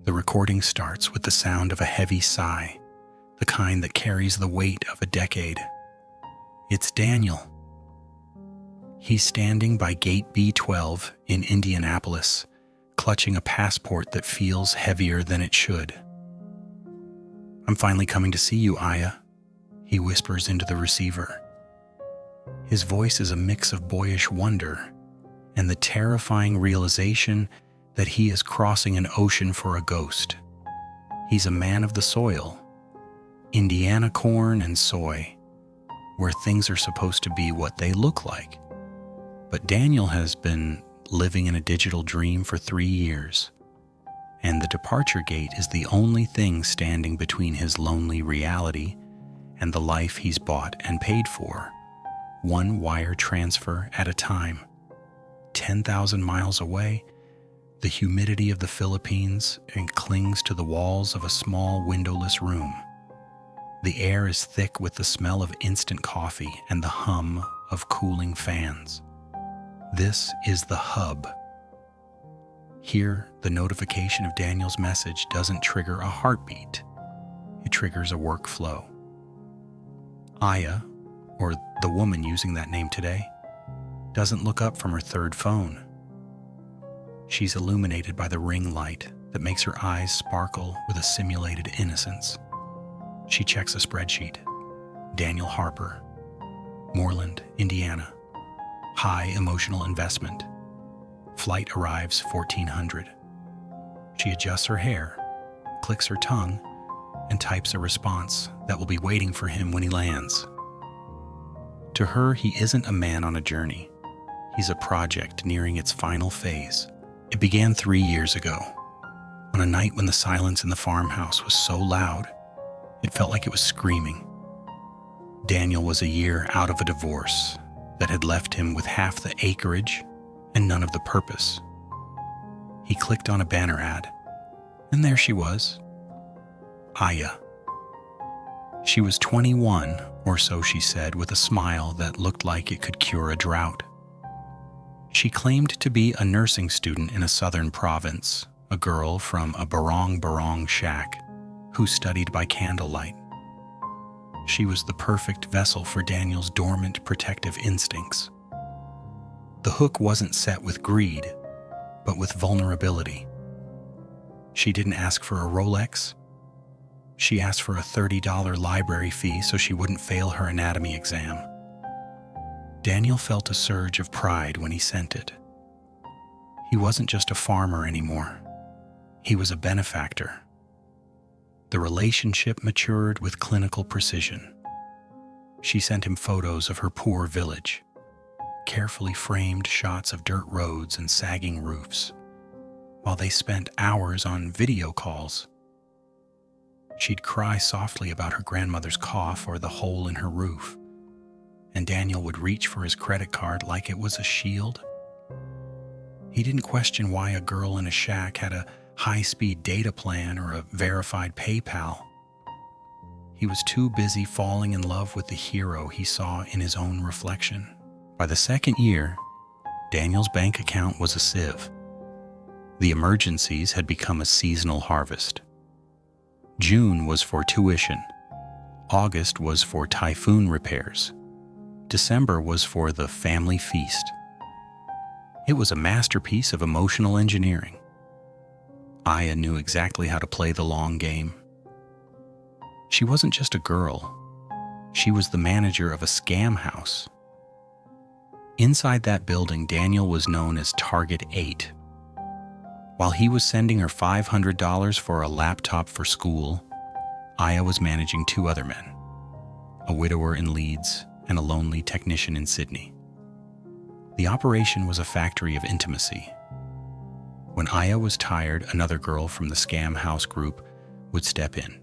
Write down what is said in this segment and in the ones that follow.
The recording starts with the sound of a heavy sigh, the kind that carries the weight of a decade. It's Daniel. He's standing by Gate B12 in Indianapolis, clutching a passport that feels heavier than it should. "I'm finally coming to see you, Aya," he whispers into the receiver. His voice is a mix of boyish wonder and the terrifying realization that he is crossing an ocean for a ghost. He's a man of the soil, Indiana corn and soy, where things are supposed to be what they look like. But Daniel has been living in a digital dream for 3 years, and the departure gate is the only thing standing between his lonely reality and the life he's bought and paid for, one wire transfer at a time. 10,000 miles away, the humidity of the Philippines clings to the walls of a small windowless room. The air is thick with the smell of instant coffee and the hum of cooling fans. This is the hub. Here, the notification of Daniel's message doesn't trigger a heartbeat. It triggers a workflow. Aya, or the woman using that name today, doesn't look up from her third phone. She's illuminated by the ring light that makes her eyes sparkle with a simulated innocence. She checks a spreadsheet. Daniel Harper, Moreland, Indiana. High emotional investment. Flight arrives 1400. She adjusts her hair, clicks her tongue, and types a response that will be waiting for him when he lands. To her, he isn't a man on a journey. He's a project nearing its final phase. It began 3 years ago, on a night when the silence in the farmhouse was so loud, it felt like it was screaming. Daniel was a year out of a divorce that had left him with half the acreage and none of the purpose. He clicked on a banner ad, and there she was, Aya. She was 21, or so she said, with a smile that looked like it could cure a drought. She claimed to be a nursing student in a southern province, a girl from a barong shack who studied by candlelight. She was the perfect vessel for Daniel's dormant protective instincts. The hook wasn't set with greed, but with vulnerability. She didn't ask for a Rolex. She asked for a $30 library fee so she wouldn't fail her anatomy exam. Daniel felt a surge of pride when he sent it. He wasn't just a farmer anymore. He was a benefactor. The relationship matured with clinical precision. She sent him photos of her poor village, carefully framed shots of dirt roads and sagging roofs, while they spent hours on video calls. She'd cry softly about her grandmother's cough or the hole in her roof, and Daniel would reach for his credit card like it was a shield. He didn't question why a girl in a shack had a high-speed data plan or a verified PayPal. He was too busy falling in love with the hero he saw in his own reflection. By the second year, Daniel's bank account was a sieve. The emergencies had become a seasonal harvest. June was for tuition. August was for typhoon repairs. December was for the family feast. It was a masterpiece of emotional engineering. Aya knew exactly how to play the long game. She wasn't just a girl. She was the manager of a scam house. Inside that building, Daniel was known as Target 8. While he was sending her $500 for a laptop for school, Aya was managing 2 other men, a widower in Leeds and a lonely technician in Sydney. The operation was a factory of intimacy. When Aya was tired, another girl from the scam house group would step in,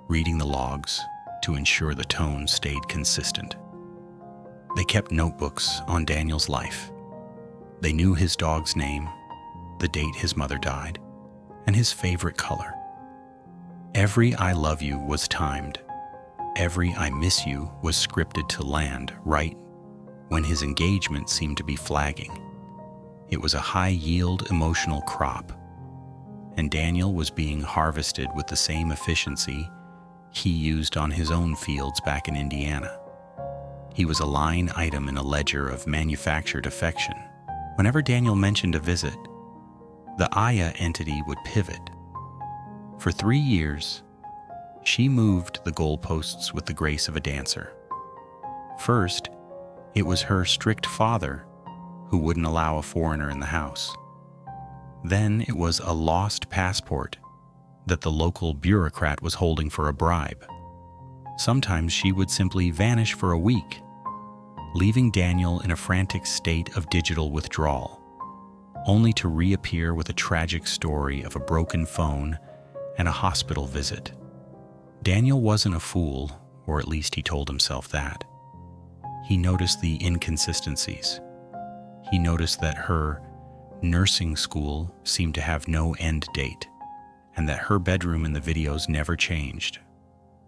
reading the logs to ensure the tone stayed consistent. They kept notebooks on Daniel's life. They knew his dog's name, the date his mother died, and his favorite color. Every I love you was timed. Every I miss you was scripted to land right when his engagement seemed to be flagging. It was a high-yield emotional crop, and Daniel was being harvested with the same efficiency he used on his own fields back in Indiana. He was a line item in a ledger of manufactured affection. Whenever Daniel mentioned a visit, the Aya entity would pivot. For 3 years, she moved the goalposts with the grace of a dancer. First, it was her strict father who wouldn't allow a foreigner in the house. Then it was a lost passport that the local bureaucrat was holding for a bribe. Sometimes she would simply vanish for a week, leaving Daniel in a frantic state of digital withdrawal, only to reappear with a tragic story of a broken phone and a hospital visit. Daniel wasn't a fool, or at least he told himself that. He noticed the inconsistencies. He noticed that her nursing school seemed to have no end date, and that her bedroom in the videos never changed,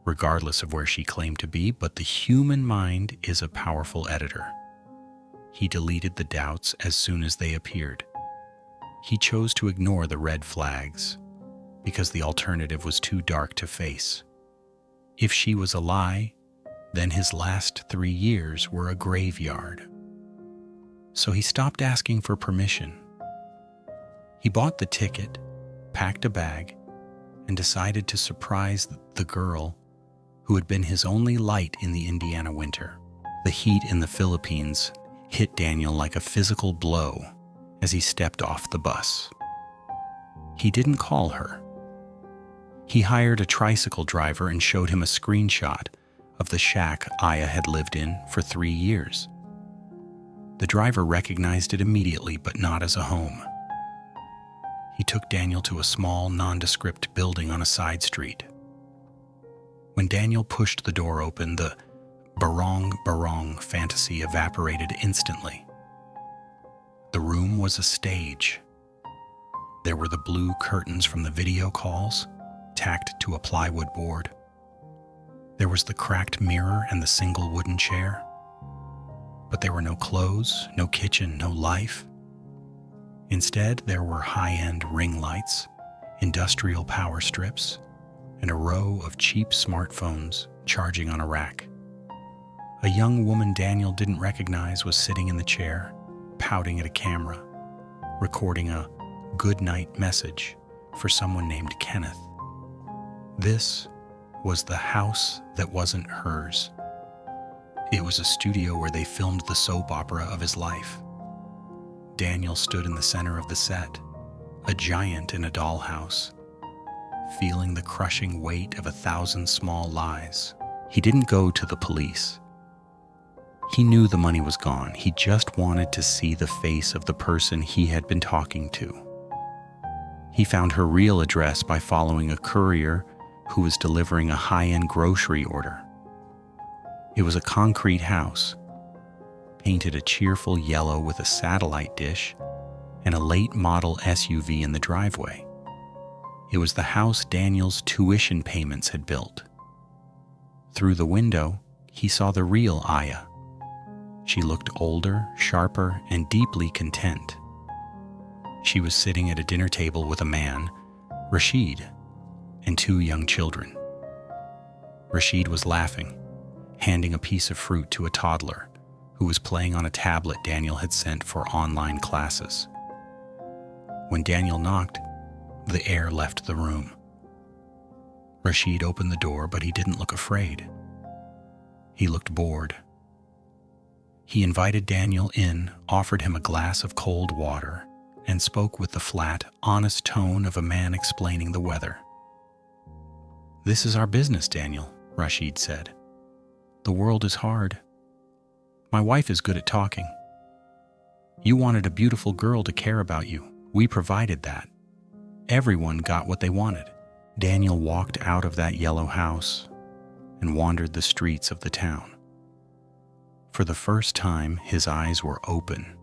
regardless of where she claimed to be. But the human mind is a powerful editor. He deleted the doubts as soon as they appeared. He chose to ignore the red flags because the alternative was too dark to face. If she was a lie, then his last 3 years were a graveyard. So he stopped asking for permission. He bought the ticket, packed a bag, and decided to surprise the girl who had been his only light in the Indiana winter. The heat in the Philippines hit Daniel like a physical blow as he stepped off the bus. He didn't call her. He hired a tricycle driver and showed him a screenshot of the shack Aya had lived in for 3 years. The driver recognized it immediately, but not as a home. He took Daniel to a small, nondescript building on a side street. When Daniel pushed the door open, the barong fantasy evaporated instantly. The room was a stage. There were the blue curtains from the video calls, tacked to a plywood board. There was the cracked mirror and the single wooden chair. But there were no clothes, no kitchen, no life. Instead, there were high-end ring lights, industrial power strips, and a row of cheap smartphones charging on a rack. A young woman Daniel didn't recognize was sitting in the chair, pouting at a camera, recording a good night message for someone named Kenneth. This was the house that wasn't hers. It was a studio where they filmed the soap opera of his life. Daniel stood in the center of the set, a giant in a dollhouse, feeling the crushing weight of 1,000 small lies. He didn't go to the police. He knew the money was gone. He just wanted to see the face of the person he had been talking to. He found her real address by following a courier who was delivering a high-end grocery order. It was a concrete house, painted a cheerful yellow with a satellite dish and a late model SUV in the driveway. It was the house Daniel's tuition payments had built. Through the window, he saw the real Aya. She looked older, sharper, and deeply content. She was sitting at a dinner table with a man, Rashid, and 2 young children. Rashid was laughing, handing a piece of fruit to a toddler who was playing on a tablet Daniel had sent for online classes. When Daniel knocked, the air left the room. Rashid opened the door, but he didn't look afraid. He looked bored. He invited Daniel in, offered him a glass of cold water, and spoke with the flat, honest tone of a man explaining the weather. "This is our business, Daniel," Rashid said. "The world is hard. My wife is good at talking. You wanted a beautiful girl to care about you. We provided that. Everyone got what they wanted." Daniel walked out of that yellow house and wandered the streets of the town. For the first time, his eyes were open.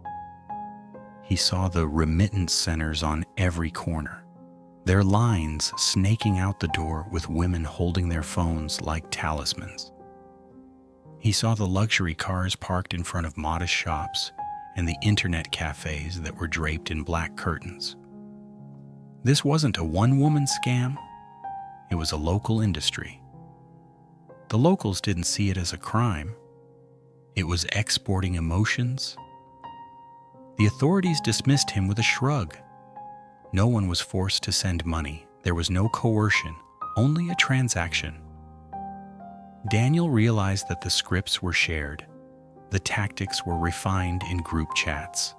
He saw the remittance centers on every corner, their lines snaking out the door with women holding their phones like talismans. He saw the luxury cars parked in front of modest shops and the internet cafes that were draped in black curtains. This wasn't a one-woman scam. It was a local industry. The locals didn't see it as a crime. It was exporting emotions. The authorities dismissed him with a shrug. No one was forced to send money. There was no coercion, only a transaction. Daniel realized that the scripts were shared, the tactics were refined in group chats,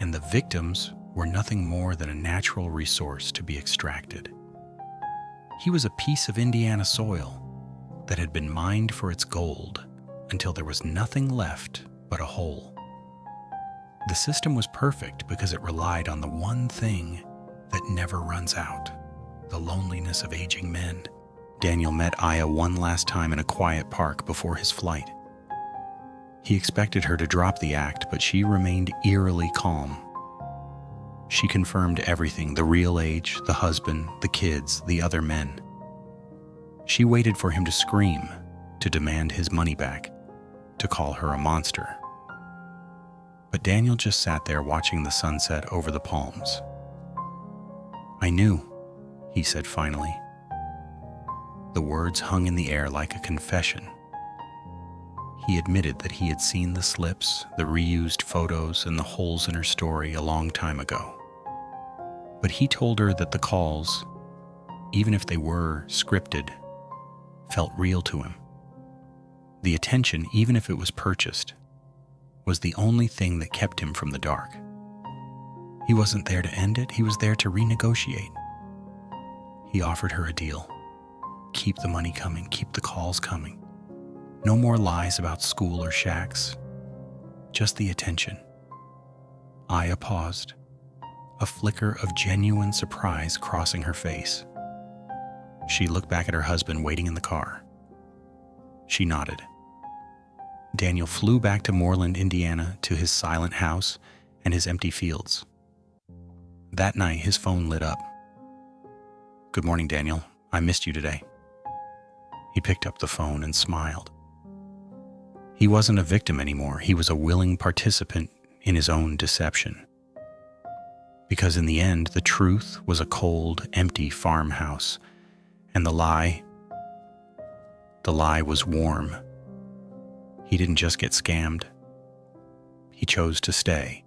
and the victims were nothing more than a natural resource to be extracted. He was a piece of Indiana soil that had been mined for its gold until there was nothing left but a hole. The system was perfect because it relied on the one thing that never runs out: the loneliness of aging men. Daniel met Aya one last time in a quiet park before his flight. He expected her to drop the act, but she remained eerily calm. She confirmed everything: the real age, the husband, the kids, the other men. She waited for him to scream, to demand his money back, to call her a monster. But Daniel just sat there watching the sunset over the palms. "I knew," he said finally. The words hung in the air like a confession. He admitted that he had seen the slips, the reused photos, and the holes in her story a long time ago. But he told her that the calls, even if they were scripted, felt real to him. The attention, even if it was purchased, was the only thing that kept him from the dark. He wasn't there to end it, he was there to renegotiate. He offered her a deal. Keep the money coming, keep the calls coming. No more lies about school or shacks, just the attention. Aya paused, a flicker of genuine surprise crossing her face. She looked back at her husband waiting in the car. She nodded. Daniel flew back to Moreland, Indiana, to his silent house and his empty fields. That night, his phone lit up. "Good morning, Daniel. I missed you today." He picked up the phone and smiled. He wasn't a victim anymore. He was a willing participant in his own deception. Because in the end, the truth was a cold, empty farmhouse, and the lie was warm. He didn't just get scammed. He chose to stay.